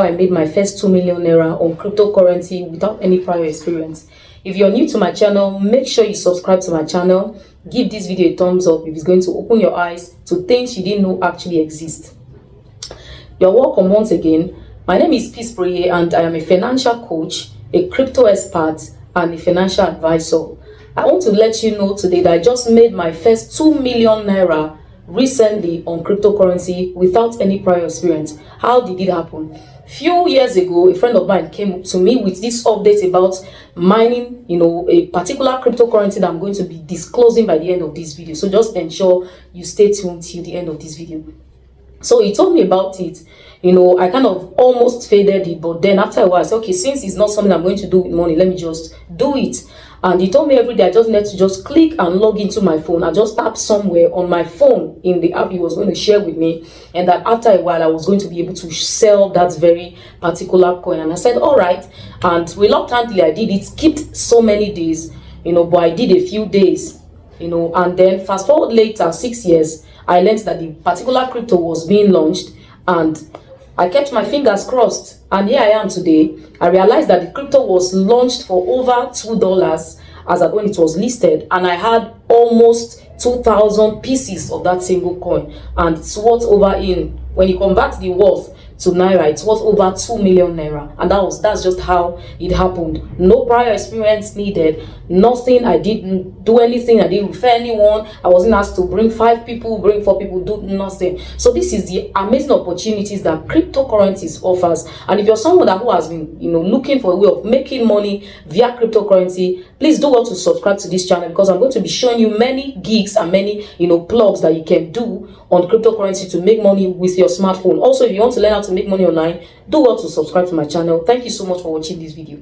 I made my first 2 million naira on cryptocurrency without any prior experience. If you're new to my channel, make sure you subscribe to my channel. Give this video a thumbs up if it's going to open your eyes to things you didn't know actually exist. You're welcome once again. My name is Peace Prayer and I am a financial coach, a crypto expert, and a financial advisor. I want to let you know today that I just made my first 2 million naira recently on cryptocurrency without any prior experience. How did it happen? Few years ago, a friend of mine came to me with this update about mining, a particular cryptocurrency that I'm going to be disclosing by the end of this video. So just ensure you stay tuned till the end of this video. So he told me about it. I kind of almost faded it, but then after a while I said, okay, since it's not something I'm going to do with money, let me just do it. And he told me every day I just need to just click and log into my phone. I just tap somewhere on my phone in the app he was going to share with me, and that after a while I was going to be able to sell that very particular coin. And I said, all right. And reluctantly I did it. Skipped so many days, but I did a few days, and then fast forward later, 6 years, I learned that the particular crypto was being launched, and I kept my fingers crossed, and here I am today. I realized that the crypto was launched for over $2 as at when it was listed, and I had almost 2,000 pieces of that single coin, and it's worth over, when you convert the worth to naira, it's worth over 2 million naira. And that's just how it happened. No prior experience needed, nothing. I didn't do anything, I didn't refer anyone, I wasn't asked to bring 5 people, bring 4 people, do nothing. So this is the amazing opportunities that cryptocurrencies offers. And if you're someone who has been looking for a way of making money via cryptocurrency, please do well to subscribe to this channel, because I'm going to be showing you many gigs and many plugs that you can do on cryptocurrency to make money with your smartphone. Also, if you want to learn how to make money online, do well to subscribe to my channel. Thank you so much for watching this video.